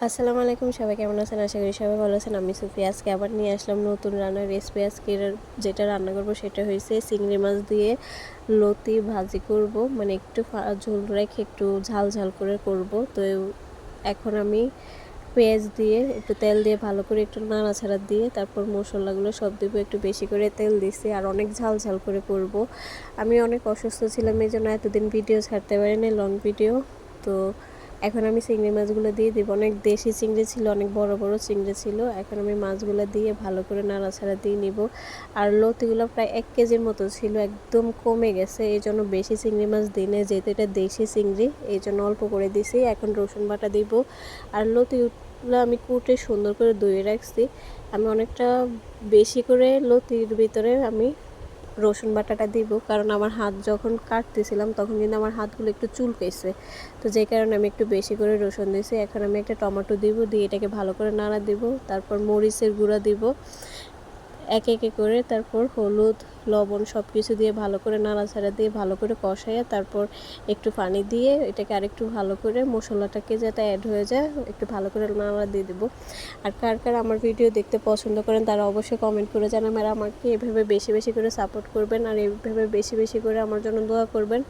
আসসালামু আলাইকুম, সবাই কেমন আছেন? আশা করি সবাই ভালো আছেন। আমি সুফিয়া। আজকে আবার নিয়ে আসলাম নতুন রান্নার রেসিপি। আজকে যেটা রান্না করব সেটা হয়েছে চিংড়ি মাছ দিয়ে লতি ভাজি করব, মানে একটু ঝোল রেখে একটু ঝাল ঝাল করে করব। তো এখন আমি পেঁয়াজ দিয়ে একটু তেল দিয়ে ভালো করে একটু নাড়াচাড়া দিয়ে তারপর মশলাগুলো সব দেবো। একটু বেশি করে তেল দিছি আর অনেক ঝাল ঝাল করে করব। আমি অনেক অসুস্থ ছিলাম, এই জন্য এতদিন ভিডিও ছাড়তে পারিনি, লং ভিডিও। তো এখন আমি চিংড়ি মাছগুলো দিয়ে দিব। অনেক দেশি চিংড়ি ছিল, অনেক বড় বড় চিংড়ি ছিল। এখন আমি মাছগুলো দিয়ে ভালো করে নাড়াচাড়া দিয়ে নিব। আর লতিগুলো প্রায় 1 কেজির মতো ছিল, একদম কমে গেছে, এই জন্য বেশি চিংড়ি মাছ দিই না, যেহেতু এটা দেশি চিংড়ি এই জন্য অল্প করে দিছি। এখন রসুন বাটা দিব। আর লতিগুলো আমি কুটে সুন্দর করে ধুয়ে রাখছি। আমি অনেকটা বেশি করে লতির ভিতরে আমি রসুন বাটাটা দিব, কারণ আমার হাত যখন কাটতেছিলাম তখন কিন্তু আমার হাতগুলো একটু চুলকেছে। তো যে কারণে আমি একটু বেশি করে রসুন দিয়েছি। এখন আমি একটা টমেটো দিব, দিয়ে এটাকে ভালো করে নাড়া দিব। তারপর মরিচের গুঁড়া দিব এক একে করে, তারপর হলুদ লবণ সব কিছু দিয়ে ভালো করে নাড়াচাড়া দিয়ে ভালো করে কষাইয়া তারপর একটু পানি দিয়ে এটাকে আরেকটু ভালো করে মশলাটাকে যাতে অ্যাড হয়ে যায় একটু ভালো করে নাড়া দিয়ে দেবো। আর কার কার আমার ভিডিও দেখতে পছন্দ করেন তারা অবশ্যই কমেন্ট করে জানাবেন। আর আমাকে এভাবে বেশি বেশি করে সাপোর্ট করবেন আর এইভাবে বেশি বেশি করে আমার জন্য দোয়া করবেন।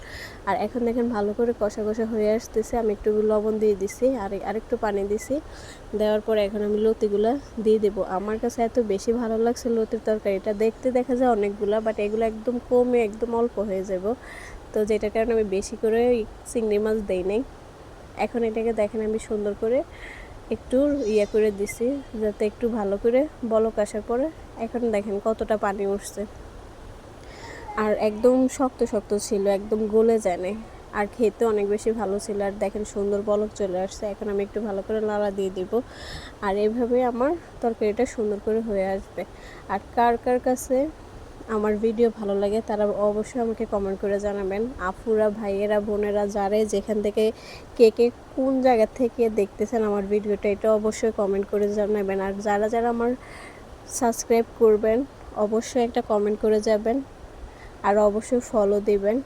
আর এখন দেখেন ভালো করে কষা কষা হয়ে আসতেছে। আমি একটু লবণ দিয়ে দিছি আর আরেকটু পানি দিছি। দেওয়ার পরে এখন আমি লতিগুলা দিয়ে দেবো। আমার কাছে এত বেশি ভালো লাগছে লতির তরকারিটা, দেখতে দেখা যায় অনেকগুলা, বাট এগুলো একদম কমে একদম অল্প হয়ে যাব। তো যেটার কারণে আমি বেশি করে চিংড়ি মাছ দেই নাই। এখন এটাকে দেখেন আমি সুন্দর করে একটু করে দিছি যাতে একটু ভালো করে বলক আসার পরে এখন দেখেন কতটা পানি উঠছে। আর একদম শক্ত শক্ত ছিল, একদম গলে যায় নাই। আর খেতে অনেক বেশি ভালো ছিল। আর দেখেন সুন্দর বলক চলে আসছে। এখন আমি একটু ভালো করে নাড়া দিয়ে দিব। আর এইভাবে আমার তরকারিটা সুন্দর করে হয়ে আসবে। আর কার কার কাছে আমার ভিডিও ভালো লাগে তারা অবশ্যই আমাকে কমেন্ট করে জানাবেন। আপুরা, ভাইয়েরা, বোনেরা, যারাই যেখান থেকে কে কে কোন জায়গা থেকে দেখতেছেন আমার ভিডিওটা, এটা অবশ্যই কমেন্ট করে জানাবেন। আর যারা যারা আমার সাবস্ক্রাইব করবেন অবশ্যই একটা কমেন্ট করে যাবেন আর অবশ্যই ফলো দিবেন।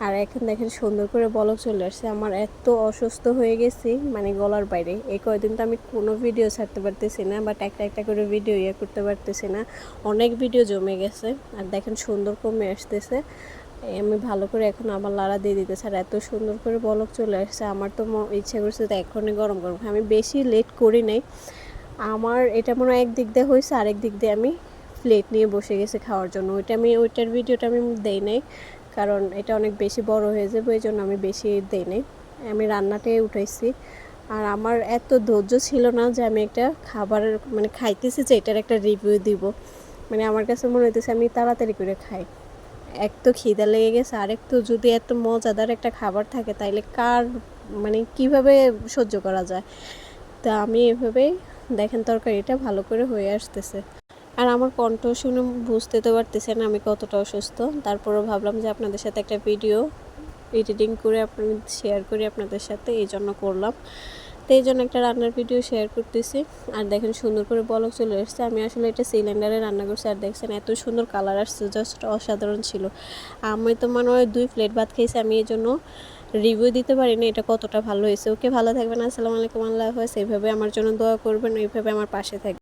আর এখন দেখেন সুন্দর করে বলক চলে আসছে। আমার এত অসুস্থ হয়ে গেছি, মানে গলার বাইরে। এই কয়দিন তো আমি কোনো ভিডিও ছাড়তে পারতেছি না, বাট একটা একটা করে ভিডিও করতে পারতেছি না, অনেক ভিডিও জমে গেছে। আর দেখেন সুন্দর কমে আসতেছে। আমি ভালো করে এখন আবার লাড়া দিয়ে দিতেছি। আর এত সুন্দর করে বলক চলে আসছে, আমার তো ইচ্ছে করছে তো এখনই গরম গরম। আমি বেশি লেট করি নাই। আমার এটা মনে হয় একদিক দিয়ে হয়েছে, আরেক দিক দিয়ে আমি প্লেট নিয়ে বসে গেছি খাওয়ার জন্য। ওইটার ভিডিওটা আমি দেই নাই, কারণ এটা অনেক বেশি বড় হয়ে যাবে, এই জন্য আমি বেশি দেই নাই। আমি রান্নাটাই উঠাইছি। আর আমার এত ধৈর্য ছিল না যে আমি একটা খাবারের মানে খাইতেছি যে এটার একটা রিভিউ দিব। মানে আমার কাছে মনে হইতেছে আমি তাড়াতাড়ি করে খাই। এক তো খিদা লেগে গেছে, আরেক তো যদি এত মজাদার একটা খাবার থাকে তাইলে কার মানে কিভাবে সহ্য করা যায়। তা আমি এভাবেই দেখেন তরকারিটা ভালো করে হয়ে আসতেছে। আর আমার কণ্ঠ শুনে বুঝতে তো পারতেছেন আমি কতটা অসুস্থ। তারপরেও ভাবলাম যে আপনাদের সাথে একটা ভিডিও এডিটিং করে শেয়ার করি আপনাদের সাথে, এই জন্য করলাম। তো এই জন্য একটা রান্নার ভিডিও শেয়ার করতেছি। আর দেখেন সুন্দর করে বলক চলে আসছে। আমি আসলে এটা সিলিন্ডারে রান্না করছি। আর দেখছেন এত সুন্দর কালার আসছে, জাস্ট অসাধারণ ছিল। আমি তো মনে হয় 2 প্লেট ভাত খেয়েছি। আমি এই জন্য রিভিউ দিতে পারিনি এটা কতটা ভালো হয়েছে। ওকে, ভালো থাকবেন। আসসালামু আলাইকুম, আল্লাহ হাফেজ। এইভাবে আমার জন্য দোয়া করবেন, এইভাবে আমার পাশে থাকবেন।